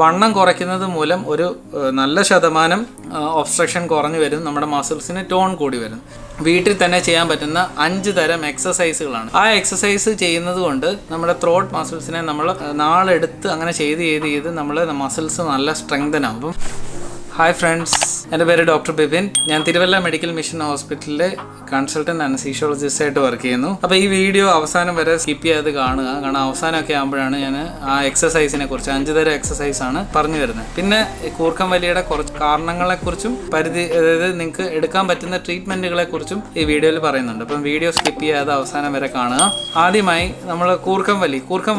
വണ്ണം കുറയ്ക്കുന്നത് മൂലം ഒരു നല്ല ശതമാനം ഒബ്സ്ട്രക്ഷൻ കുറഞ്ഞു വരും, നമ്മുടെ മസിൽസിന് ടോൺ കൂടി വരും. വീട്ടിൽ തന്നെ ചെയ്യാൻ പറ്റുന്ന 5 തരം എക്സസൈസുകളാണ്. ആ എക്സസൈസ് ചെയ്യുന്നത് കൊണ്ട് നമ്മുടെ ത്രോട്ട് മസിൽസിനെ നമ്മൾ നാളെടുത്ത് അങ്ങനെ ചെയ്ത് നമ്മൾ മസിൽസ് നല്ല സ്ട്രെങ്തൻ ആകും. ഹായ് ഫ്രണ്ട്സ്, എൻ്റെ പേര് ഡോക്ടർ ബിപിൻ. ഞാൻ തിരുവല്ല മെഡിക്കൽ മിഷൻ ഹോസ്പിറ്റലിലെ കൺസൾട്ടൻറ്റ് അനസ്തീഷ്യോളജിസ്റ്റായിട്ട് വർക്ക് ചെയ്യുന്നു. അപ്പോൾ ഈ വീഡിയോ അവസാനം വരെ സ്കിപ്പ് ചെയ്ത് കാണുക, കാരണം അവസാനമൊക്കെ ആകുമ്പോഴാണ് ഞാൻ ആ എക്സസൈസിനെ കുറിച്ച് 5 തരം എക്സസൈസാണ് പറഞ്ഞു തരുന്നത്. പിന്നെ കൂർക്കം വലിയുടെ കുറച്ച് കാരണങ്ങളെക്കുറിച്ചും അതായത് നിങ്ങൾക്ക് എടുക്കാൻ പറ്റുന്ന ട്രീറ്റ്മെൻറ്റുകളെ കുറിച്ചും ഈ വീഡിയോയിൽ പറയുന്നുണ്ട്. അപ്പം വീഡിയോ സ്കിപ്പ് ചെയ്യാതെ അവസാനം വരെ കാണുക. ആദ്യമായി നമ്മൾ കൂർക്കം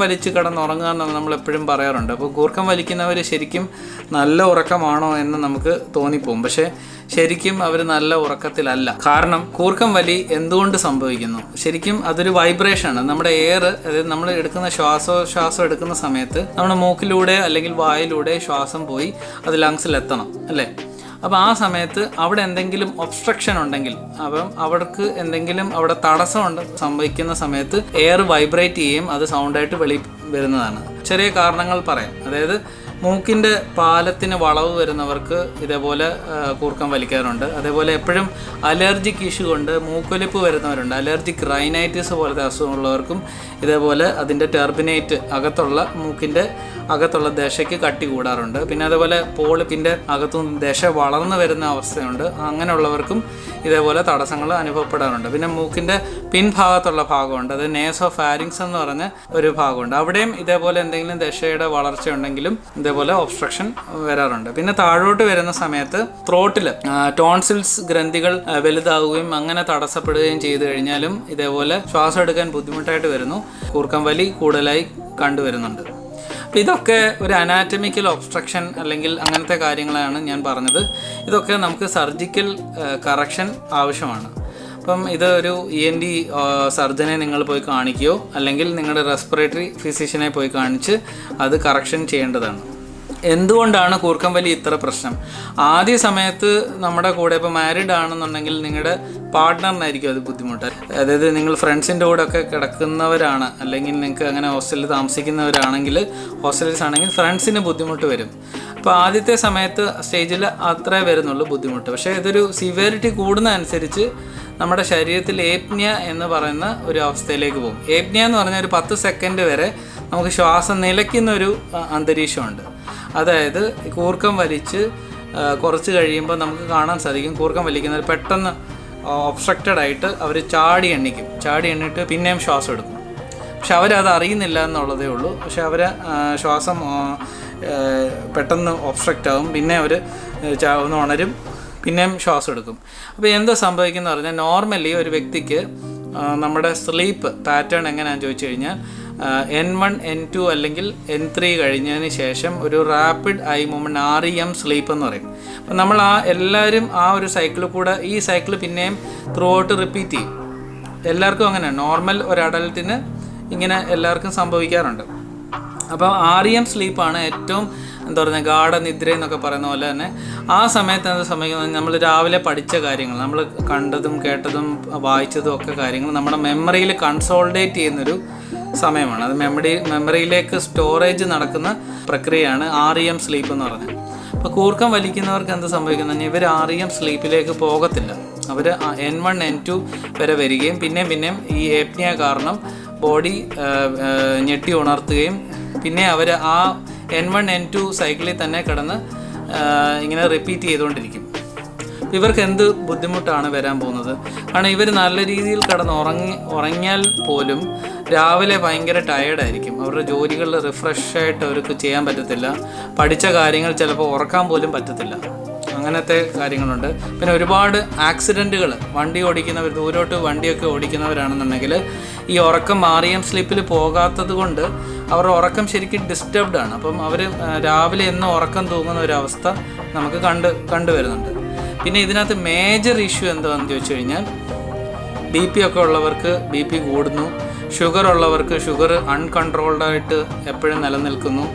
വലിച്ച് കിടന്നുറങ്ങുക എന്ന് നമ്മൾ എപ്പോഴും പറയാറുണ്ട്. അപ്പോൾ കൂർക്കം വലിക്കുന്നവർ ശരിക്കും നല്ല ഉറക്കമാണോ എന്ന് നമുക്ക് തോന്നിപ്പോകും. പക്ഷേ ശരിക്കും അവർ നല്ല ഉറക്കത്തിലല്ല. കാരണം കൂർക്കം വലി എന്തുകൊണ്ട് സംഭവിക്കുന്നു? ശരിക്കും അതൊരു വൈബ്രേഷനാണ്. നമ്മുടെ എയർ, അതായത് നമ്മൾ എടുക്കുന്ന ശ്വാസം എടുക്കുന്ന സമയത്ത് നമ്മുടെ മൂക്കിലൂടെ അല്ലെങ്കിൽ വായിലൂടെ ശ്വാസം പോയി അത് ലങ്സിലെത്തണം, അല്ലേ? അപ്പോൾ ആ സമയത്ത് അവിടെ എന്തെങ്കിലും ഒബ്സ്ട്രക്ഷൻ ഉണ്ടെങ്കിൽ, അപ്പം അവർക്ക് എന്തെങ്കിലും അവിടെ തടസ്സം സംഭവിക്കുന്ന സമയത്ത് എയർ വൈബ്രേറ്റ് ചെയ്യും, അത് സൗണ്ടായിട്ട് വെളി വരുന്നതാണ്. ചെറിയ കാരണങ്ങൾ പറയാം. അതായത് മൂക്കിൻ്റെ പാലത്തിന് വളവ് വരുന്നവർക്ക് ഇതേപോലെ കൂർക്കം വലിക്കാറുണ്ട്. അതേപോലെ എപ്പോഴും അലർജിക് ഇഷ്യൂ കൊണ്ട് മൂക്കൊലിപ്പ് വരുന്നവരുണ്ട്. അലർജിക് റൈനൈറ്റിസ് പോലത്തെ അസുഖമുള്ളവർക്കും ഇതേപോലെ അതിൻ്റെ ടെർബിനേറ്റ് മൂക്കിൻ്റെ അകത്തുള്ള ദശയ്ക്ക് കട്ടി കൂടാറുണ്ട്. പിന്നെ അതേപോലെ പോളിപ്പിൻ്റെ അകത്തുനിന്ന് ദശ വളർന്നു വരുന്ന അവസ്ഥയുണ്ട്. അങ്ങനെയുള്ളവർക്കും ഇതേപോലെ തടസ്സങ്ങൾ അനുഭവപ്പെടാറുണ്ട്. പിന്നെ മൂക്കിൻ്റെ പിൻഭാഗത്തുള്ള ഭാഗമുണ്ട്, അത് നേസോ ഫാരിങ്സ് എന്ന് പറഞ്ഞ ഒരു ഭാഗമുണ്ട്. അവിടെയും ഇതേപോലെ എന്തെങ്കിലും ദശയുടെ വളർച്ച ഉണ്ടെങ്കിലും ഇതേപോലെ ഒബ്സ്ട്രക്ഷൻ വരാറുണ്ട്. പിന്നെ താഴോട്ട് വരുന്ന സമയത്ത് ത്രോട്ടിൽ ടോൺസിൽസ് ഗ്രന്ഥികൾ വലുതാവുകയും അങ്ങനെ തടസ്സപ്പെടുകയും ചെയ്തു കഴിഞ്ഞാലും ഇതേപോലെ ശ്വാസം എടുക്കാൻ ബുദ്ധിമുട്ടായിട്ട് വരുന്നു. കൂർക്കം വലി കൂടുതലായി കണ്ടുവരുന്നുണ്ട്. അപ്പോൾ ഇതൊക്കെ ഒരു അനാറ്റമിക്കൽ ഒബ്സ്ട്രക്ഷൻ അല്ലെങ്കിൽ അങ്ങനത്തെ കാര്യങ്ങളാണ് ഞാൻ പറഞ്ഞത്. ഇതൊക്കെ നമുക്ക് സർജിക്കൽ കറക്ഷൻ ആവശ്യമാണ്. അപ്പം ഇത് ഒരു ENT സർജനെ നിങ്ങൾ പോയി കാണിക്കുകയോ അല്ലെങ്കിൽ നിങ്ങളുടെ റെസ്പിറേറ്ററി ഫിസിഷ്യനെ പോയി കാണിച്ച് അത് കറക്ഷൻ ചെയ്യേണ്ടതാണ്. എന്തുകൊണ്ടാണ് കൂർക്കം വലി ഇത്ര പ്രശ്നം? ആദ്യ സമയത്ത് നമ്മുടെ കൂടെ ഇപ്പോൾ മാരീഡ് ആണെന്നുണ്ടെങ്കിൽ നിങ്ങളുടെ പാർട്ട്ണറിനായിരിക്കും അത് ബുദ്ധിമുട്ട്. അതായത് നിങ്ങൾ ഫ്രണ്ട്സിൻ്റെ കൂടെ ഒക്കെ കിടക്കുന്നവരാണ്, അല്ലെങ്കിൽ നിങ്ങൾക്ക് അങ്ങനെ ഹോസ്റ്റലിൽ താമസിക്കുന്നവരാണെങ്കിൽ, ഹോസ്റ്റലിൽസ് ആണെങ്കിൽ ഫ്രണ്ട്സിന് ബുദ്ധിമുട്ട് വരും. അപ്പോൾ ആദ്യത്തെ സമയത്ത് സ്റ്റേജിൽ അത്രേ വരുന്നുള്ളൂ ബുദ്ധിമുട്ട്. പക്ഷേ ഇതൊരു സിവിയറിറ്റി കൂടുന്ന അനുസരിച്ച് നമ്മുടെ ശരീരത്തിൽ ഏപ്നിയ എന്ന് പറയുന്ന ഒരു അവസ്ഥയിലേക്ക് പോകും. ഏപ്നിയ എന്ന് പറഞ്ഞാൽ ഒരു 10 സെക്കൻഡ് വരെ നമുക്ക് ശ്വാസം നിലയ്ക്കുന്ന ഒരു അന്തരീക്ഷമുണ്ട്. അതായത് കൂർക്കം വലിച്ച് കുറച്ച് കഴിയുമ്പോൾ നമുക്ക് കാണാൻ സാധിക്കും, കൂർക്കം വലിക്കുന്നവർ പെട്ടെന്ന് ഒബ്സ്ട്രക്റ്റഡ് ആയിട്ട് അവർ ചാടി എണ്ണിട്ട് പിന്നെയും ശ്വാസം എടുക്കും. പക്ഷെ അവരത് അറിയുന്നില്ല എന്നുള്ളതേ ഉള്ളൂ. പക്ഷെ അവർ ശ്വാസം പെട്ടെന്ന് ഒബ്സ്ട്രക്റ്റ് ആകും, പിന്നെ അവർ ഒന്ന് ഉണരും, പിന്നെയും ശ്വാസം എടുക്കും. അപ്പോൾ എന്താ സംഭവിക്കുന്നത് പറഞ്ഞാൽ, നോർമലി ഒരു വ്യക്തിക്ക് നമ്മുടെ സ്ലീപ്പ് പാറ്റേൺ എങ്ങനെയാണെന്ന് ചോദിച്ചു കഴിഞ്ഞാൽ N1 N2 അല്ലെങ്കിൽ N3 കഴിഞ്ഞതിന് ശേഷം ഒരു rapid I movement REM sleep എന്ന് പറയും. അപ്പം നമ്മൾ എല്ലാവരും ആ ഒരു സൈക്കിളിൽ കൂടെ ഈ സൈക്കിൾ പിന്നെയും ത്രൂ ഔട്ട് റിപ്പീറ്റ് ചെയ്യും. എല്ലാവർക്കും അങ്ങനെ, നോർമൽ ഒരു അഡൽട്ടിന് ഇങ്ങനെ എല്ലാവർക്കും സംഭവിക്കാറുണ്ട്. അപ്പോൾ REM സ്ലീപ്പാണ് ഏറ്റവും ഗാഠനിദ്ര എന്നൊക്കെ പറയുന്ന പോലെ തന്നെ. ആ സമയത്ത് എന്ത് സംഭവിക്കുന്നത്, നമ്മൾ രാവിലെ പഠിച്ച കാര്യങ്ങൾ, നമ്മൾ കണ്ടതും കേട്ടതും വായിച്ചതും ഒക്കെ കാര്യങ്ങൾ നമ്മുടെ മെമ്മറിയിൽ കൺസോളിഡേറ്റ് ചെയ്യുന്നൊരു സമയമാണ്. അത് മെമ്മറിയിലേക്ക് സ്റ്റോറേജ് നടക്കുന്ന പ്രക്രിയയാണ് REM സ്ലീപ്പ് എന്ന് പറഞ്ഞത്. അപ്പോൾ കൂർക്കം വലിക്കുന്നവർക്ക് എന്ത് സംഭവിക്കുന്നത്, ഇവർ REM സ്ലീപ്പിലേക്ക് പോകത്തില്ല. അവർ N1 N2 വരെ വരികയും പിന്നെയും ഈ ഏപ്നിയ കാരണം ബോഡി ഞെട്ടി ഉണർത്തുകയും പിന്നെ അവർ ആ N1 N2 സൈക്കിളിൽ തന്നെ കിടന്ന് ഇങ്ങനെ റിപ്പീറ്റ് ചെയ്തുകൊണ്ടിരിക്കും. ഇവർക്ക് എന്ത് ബുദ്ധിമുട്ടാണ് വരാൻ പോകുന്നത്? കാരണം ഇവർ നല്ല രീതിയിൽ ഉറങ്ങിയാൽ പോലും രാവിലെ ഭയങ്കര ടയേർഡായിരിക്കും. അവരുടെ ജോലികളിൽ റിഫ്രഷായിട്ട് അവർക്ക് ചെയ്യാൻ പറ്റത്തില്ല. പഠിച്ച കാര്യങ്ങൾ ചിലപ്പോൾ ഓർക്കാൻ പോലും പറ്റത്തില്ല. അങ്ങനത്തെ കാര്യങ്ങളുണ്ട്. പിന്നെ ഒരുപാട് ആക്സിഡൻറ്റുകൾ, വണ്ടി ഓടിക്കുന്നവർ, ദൂരോട്ട് വണ്ടിയൊക്കെ ഓടിക്കുന്നവരാണെന്നുണ്ടെങ്കിൽ ഈ ഉറക്കം REM സ്ലീപ്പിൽ പോകാത്തത് കൊണ്ട് അവരുടെ ഉറക്കം ശരിക്കും ഡിസ്റ്റർബ്ഡാണ്. അപ്പം അവർ രാവിലെ എന്നും ഉറക്കം തൂങ്ങുന്ന ഒരവസ്ഥ നമുക്ക് കണ്ടുവരുന്നുണ്ട്. പിന്നെ ഇതിനകത്ത് മേജർ ഇഷ്യൂ എന്താണെന്ന് ചോദിച്ചു കഴിഞ്ഞാൽ, BP ഒക്കെ ഉള്ളവർക്ക് BP കൂടുന്നു, ഷുഗർ ഉള്ളവർക്ക് ഷുഗർ അൺകൺട്രോൾഡായിട്ട് എപ്പോഴും നിലനിൽക്കുന്നു.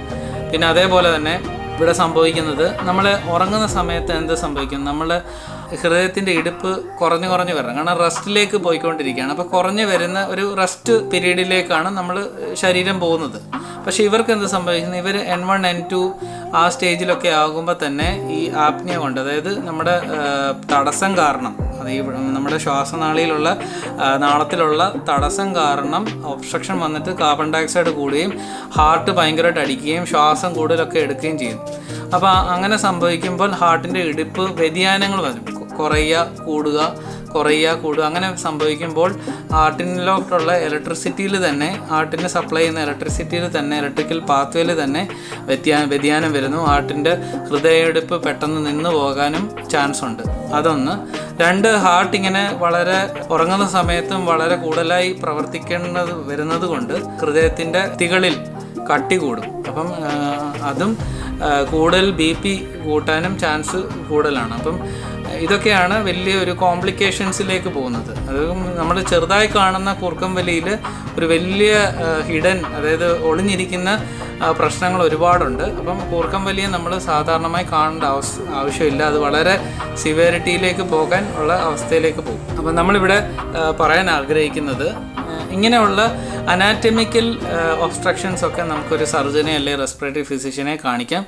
പിന്നെ അതേപോലെ തന്നെ ഇവിടെ സംഭവിക്കുന്നത്, നമ്മൾ ഉറങ്ങുന്ന സമയത്ത് എന്ത് സംഭവിക്കും, നമ്മൾ ഹൃദയത്തിൻ്റെ ഇടിപ്പ് കുറഞ്ഞു വരണം. കാരണം റെസ്റ്റിലേക്ക് പോയിക്കൊണ്ടിരിക്കുകയാണ്. അപ്പോൾ കുറഞ്ഞു വരുന്ന ഒരു റെസ്റ്റ് പീരീഡിലേക്കാണ് നമ്മൾ ശരീരം പോകുന്നത്. പക്ഷേ ഇവർക്ക് എന്ത് സംഭവിക്കുന്നത്, ഇവർ N1 N2 ആ സ്റ്റേജിലൊക്കെ ആകുമ്പോൾ തന്നെ ഈ ആപ്നിയ കൊണ്ട്, അതായത് നമ്മുടെ തടസ്സം കാരണം, അത് ഈ നമ്മുടെ ശ്വാസനാളിയിലുള്ള നാളത്തിലുള്ള തടസ്സം കാരണം ഒബ്സ്ട്രക്ഷൻ വന്നിട്ട് കാർബൺ ഡയോക്സൈഡ് കൂടുകയും ഹാർട്ട് ഭയങ്കരമായിട്ട് അടിക്കുകയും ശ്വാസം കൂടുതലൊക്കെ എടുക്കുകയും ചെയ്യും. അപ്പോൾ അങ്ങനെ സംഭവിക്കുമ്പോൾ ഹാർട്ടിൻ്റെ ഇടിപ്പ് വ്യതിയാനങ്ങൾ വരും, കുറയുക അങ്ങനെ സംഭവിക്കുമ്പോൾ ഹാർട്ടിലോട്ടുള്ള ഇലക്ട്രിസിറ്റിയിൽ തന്നെ, ഹാർട്ടിന് സപ്ലൈ ചെയ്യുന്ന ഇലക്ട്രിസിറ്റിയിൽ തന്നെ, ഇലക്ട്രിക്കൽ പാത്വേയിൽ തന്നെ വ്യതിയാനം വരുന്നു. ഹാർട്ടിൻ്റെ ഹൃദയമിടിപ്പ് പെട്ടെന്ന് നിന്ന് പോകാനും ചാൻസ് ഉണ്ട്. അതൊന്ന്. രണ്ട്, ഹാർട്ട് ഇങ്ങനെ വളരെ ഉറങ്ങുന്ന സമയത്തും വളരെ കൂടുതലായി വരുന്നത് കൊണ്ട് ഹൃദയത്തിൻ്റെ തികളിൽ കട്ടി കൂടും. അപ്പം അതും കൂടുതൽ BP കൂട്ടാനും ചാൻസ് കൂടുതലാണ്. അപ്പം ഇതൊക്കെയാണ് വലിയൊരു കോംപ്ലിക്കേഷൻസിലേക്ക് പോകുന്നത്. അത് നമ്മൾ ചെറുതായി കാണുന്ന കൂർക്കം വലിയിൽ ഒരു വലിയ ഹിഡൻ, അതായത് ഒളിഞ്ഞിരിക്കുന്ന പ്രശ്നങ്ങൾ ഒരുപാടുണ്ട്. അപ്പം കൂർക്കം വലിയെ നമ്മൾ സാധാരണമായി കാണേണ്ട ആവശ്യമില്ല. അത് വളരെ സിവിയറിറ്റിയിലേക്ക് പോകാൻ ഉള്ള അവസ്ഥയിലേക്ക് പോകും. അപ്പം നമ്മളിവിടെ പറയാൻ ആഗ്രഹിക്കുന്നത്, ഇങ്ങനെയുള്ള അനാറ്റമിക്കൽ ഒബ്സ്ട്രക്ഷൻസ് ഒക്കെ നമുക്കൊരു സർജനെ അല്ലെങ്കിൽ റെസ്പിറേറ്ററി ഫിസിഷ്യനെ കാണിക്കാം.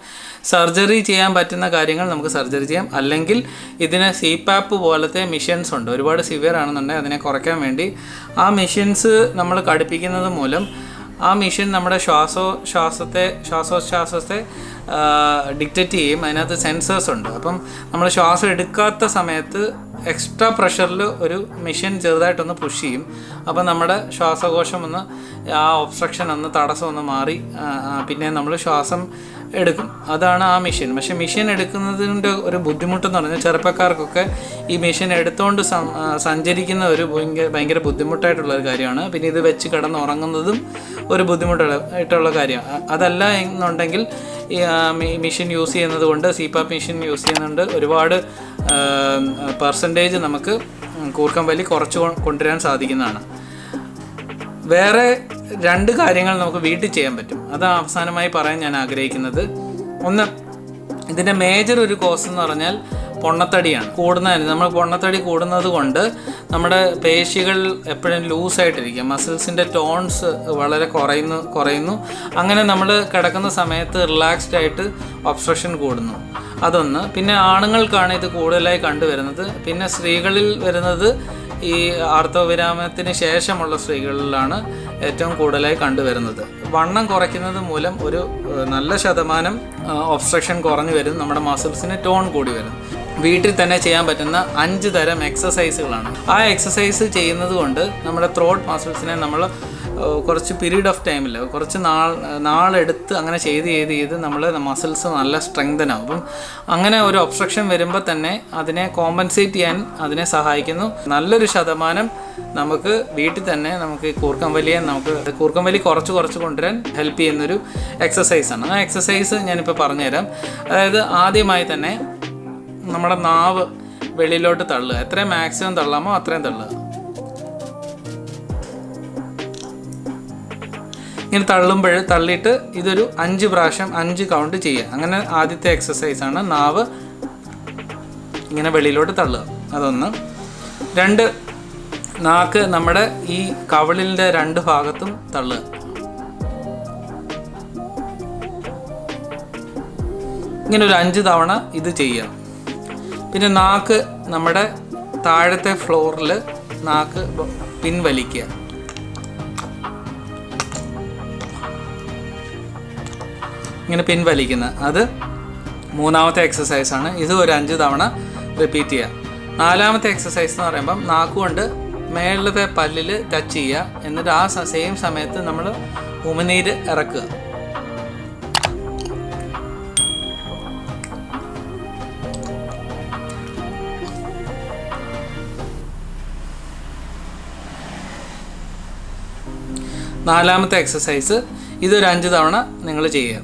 സർജറി ചെയ്യാൻ പറ്റുന്ന കാര്യങ്ങൾ നമുക്ക് സർജറി ചെയ്യാം. അല്ലെങ്കിൽ ഇതിന് CPAP പോലത്തെ മെഷീൻസ് ഉണ്ട്. ഒരുപാട് സിവിയർ ആണെന്നുണ്ടെങ്കിൽ അതിനെ കുറയ്ക്കാൻ വേണ്ടി ആ മെഷീൻസ് നമ്മൾ ഘടിപ്പിക്കുന്നത് മൂലം ആ മെഷീൻ നമ്മുടെ ശ്വാസോച്ഛ്വാസത്തെ ഡിക്റ്റേറ്റ് ചെയ്യും. അതിനകത്ത് സെൻസേഴ്സ് ഉണ്ട്. അപ്പം നമ്മൾ ശ്വാസം എടുക്കാത്ത സമയത്ത് എക്സ്ട്രാ പ്രഷറിൽ ഒരു മെഷീൻ ചെറുതായിട്ടൊന്ന് പുഷ് ചെയ്യും. അപ്പം നമ്മുടെ ശ്വാസകോശം ആ ഒബ്സ്ട്രക്ഷൻ തടസ്സം മാറി പിന്നെ നമ്മൾ ശ്വാസം എടുക്കും. അതാണ് ആ മെഷീൻ. പക്ഷേ മെഷീൻ എടുക്കുന്നതിൻ്റെ ഒരു ബുദ്ധിമുട്ടെന്ന് പറഞ്ഞാൽ ചെറുപ്പക്കാർക്കൊക്കെ ഈ മെഷീൻ എടുത്തുകൊണ്ട് സഞ്ചരിക്കുന്ന ഒരു ഭയങ്കര ബുദ്ധിമുട്ടായിട്ടുള്ളൊരു കാര്യമാണ്. പിന്നെ ഇത് വെച്ച് കിടന്ന് ഉറങ്ങുന്നതും ഒരു ബുദ്ധിമുട്ടായിട്ടുള്ള കാര്യമാണ്. അതല്ല എന്നുണ്ടെങ്കിൽ ഈ മെഷീൻ യൂസ് ചെയ്യുന്നത് കൊണ്ട്, CPAP മെഷീൻ യൂസ് ചെയ്യുന്നുണ്ട്, ഒരുപാട് പെർസെൻറ്റേജ് നമുക്ക് കൂർക്കം വലി കുറച്ച് കൊണ്ടുവരാൻ സാധിക്കുന്നതാണ്. വേറെ രണ്ട് കാര്യങ്ങൾ നമുക്ക് വീട്ടിൽ ചെയ്യാൻ പറ്റും. അത് അവസാനമായി പറയാൻ ഞാൻ ആഗ്രഹിക്കുന്നത്, ഒന്ന്, ഇതിൻ്റെ മേജർ ഒരു കോസ് എന്ന് പറഞ്ഞാൽ പൊണ്ണത്തടിയാണ്. നമ്മൾ പൊണ്ണത്തടി കൂടുന്നത് കൊണ്ട് നമ്മുടെ പേശികൾ എപ്പോഴും ലൂസായിട്ടിരിക്കും, മസിൽസിൻ്റെ ടോൺസ് വളരെ കുറയുന്നു. അങ്ങനെ നമ്മൾ കിടക്കുന്ന സമയത്ത് റിലാക്സ്ഡ് ആയിട്ട് ഒബ്സ്ട്രക്ഷൻ കൂടുന്നു. അതൊന്ന്. പിന്നെ ആണുങ്ങൾക്കാണ് ഇത് കൂടുതലായി കണ്ടുവരുന്നത്. പിന്നെ സ്ത്രീകളിൽ വരുന്നത് ഈ ആർത്തവവിരാമത്തിന് ശേഷമുള്ള സ്ത്രീകളിലാണ് ഏറ്റവും കൂടുതലായി കണ്ടുവരുന്നത്. വണ്ണം കുറയ്ക്കുന്നത് മൂലം ഒരു നല്ല ശതമാനം ഒബ്സ്ട്രക്ഷൻ കുറഞ്ഞു വരും, നമ്മുടെ മസിൽസിന് ടോൺ കൂടി വരും. വീട്ടിൽ തന്നെ ചെയ്യാൻ പറ്റുന്ന 5 തരം എക്സസൈസുകളാണ്. ആ എക്സസൈസ് ചെയ്യുന്നത് കൊണ്ട് നമ്മുടെ ത്രോട്ട് മസിൽസിനെ നമ്മൾ കുറച്ച് പീരീഡ് ഓഫ് ടൈമിൽ, കുറച്ച് നാളെടുത്ത് അങ്ങനെ ചെയ്ത് നമ്മൾ മസിൽസ് നല്ല സ്ട്രെങ്തൻ ആകും. അപ്പം അങ്ങനെ ഒരു ഒബ്സ്ട്രക്ഷൻ വരുമ്പോൾ തന്നെ അതിനെ കോമ്പൻസേറ്റ് ചെയ്യാൻ അതിനെ സഹായിക്കുന്നു. നല്ലൊരു ശതമാനം നമുക്ക് വീട്ടിൽ തന്നെ നമുക്ക് കൂർക്കം വലി കുറച്ച് കൊണ്ടുവരാൻ ഹെൽപ്പ് ചെയ്യുന്നൊരു എക്സസൈസാണ്. ആ എക്സസൈസ് ഞാനിപ്പോൾ പറഞ്ഞുതരാം. അതായത് ആദ്യമായി തന്നെ നമ്മുടെ നാവ് വെളിയിലോട്ട് തള്ളുക. എത്രയും മാക്സിമം തള്ളാമോ അത്രയും തള്ളുക. ഇങ്ങനെ തള്ളിയിട്ട് ഇതൊരു 5 പ്രാവശ്യം 5 കൗണ്ട് ചെയ്യുക. അങ്ങനെ ആദ്യത്തെ എക്സസൈസാണ് നാവ് ഇങ്ങനെ വെളിയിലോട്ട് തള്ളുക. അതൊന്ന്. 2, നാക്ക് നമ്മുടെ ഈ കവിളിൻ്റെ 2 ഭാഗത്തും തള്ളുക. ഇങ്ങനെ ഒരു 5 തവണ ഇത് ചെയ്യുക. പിന്നെ നാക്ക് നമ്മുടെ താഴത്തെ ഫ്ലോറിൽ നാക്ക് പിൻവലിക്കുക. ഇങ്ങനെ പിൻവലിക്കുന്ന അത് 3ാമത്തെ എക്സസൈസാണ്. ഇത് ഒരു 5 തവണ റിപ്പീറ്റ് ചെയ്യുക. 4ാമത്തെ എക്സസൈസ് എന്ന് പറയുമ്പം നാക്കുകൊണ്ട് മേളിലത്തെ പല്ലിൽ ടച്ച് ചെയ്യുക. എന്നിട്ട് ആ സെയിം സമയത്ത് നമ്മൾ ഉമിനീര് ഇറക്കുക. നാലാമത്തെ എക്സസൈസ് ഇതൊരു 5 തവണ നിങ്ങൾ ചെയ്യുക.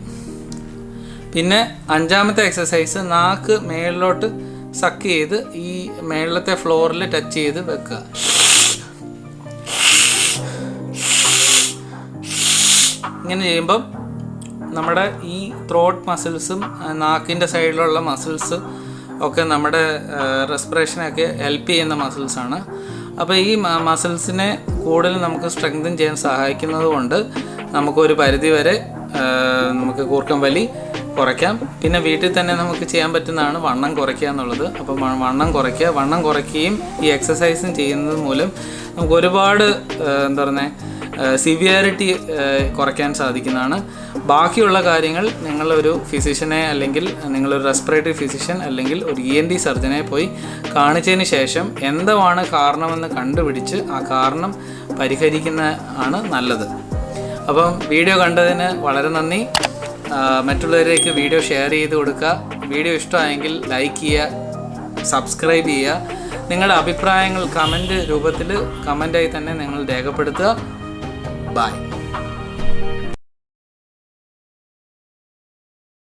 പിന്നെ 5ാമത്തെ എക്സസൈസ് നാക്ക് മേളിലോട്ട് സക്ക് ചെയ്ത് ഈ മേളിലത്തെ ഫ്ലോറിൽ ടച്ച് ചെയ്ത് വെക്കുക. ഇങ്ങനെ ചെയ്യുമ്പം നമ്മുടെ ഈ ത്രോട്ട് മസിൽസും നാക്കിൻ്റെ സൈഡിലുള്ള മസിൽസ് ഒക്കെ നമ്മുടെ റെസ്പിറേഷനൊക്കെ ഹെൽപ്പ് ചെയ്യുന്ന മസിൽസാണ്. അപ്പോൾ ഈ മസിൽസിനെ കൂടുതൽ നമുക്ക് സ്ട്രെങ്തൻ ചെയ്യാൻ സഹായിക്കുന്നത് കൊണ്ട് നമുക്കൊരു പരിധി വരെ നമുക്ക് കൂർക്കം വലി കുറയ്ക്കാം. പിന്നെ വീട്ടിൽ തന്നെ നമുക്ക് ചെയ്യാൻ പറ്റുന്നതാണ് വണ്ണം കുറയ്ക്കുക എന്നുള്ളത്. അപ്പോൾ വണ്ണം കുറയ്ക്കുകയും ഈ എക്സസൈസും ചെയ്യുന്നത് മൂലം നമുക്ക് ഒരുപാട് സിവിയറിറ്റി കുറയ്ക്കാൻ സാധിക്കുന്നതാണ്. ബാക്കിയുള്ള കാര്യങ്ങൾ നിങ്ങളൊരു ഫിസിഷ്യനെ അല്ലെങ്കിൽ നിങ്ങളൊരു റെസ്പിറേറ്ററി ഫിസിഷ്യൻ അല്ലെങ്കിൽ ഒരു ENT സർജനെ പോയി കാണിച്ചതിന് ശേഷം എന്താണ് കാരണമെന്ന് കണ്ടുപിടിച്ച് ആ കാരണം പരിഹരിക്കുന്ന ആണ് നല്ലത്. അപ്പം വീഡിയോ കണ്ടതിന് വളരെ നന്ദി. മറ്റുള്ളവരിലേക്ക് വീഡിയോ ഷെയർ ചെയ്ത് കൊടുക്കുക. വീഡിയോ ഇഷ്ടമായെങ്കിൽ ലൈക്ക് ചെയ്യുക, സബ്സ്ക്രൈബ് ചെയ്യുക. നിങ്ങളുടെ അഭിപ്രായങ്ങൾ കമൻറ്റ് രൂപത്തിൽ കമൻറ്റായി തന്നെ നിങ്ങൾ രേഖപ്പെടുത്തുക. Bye.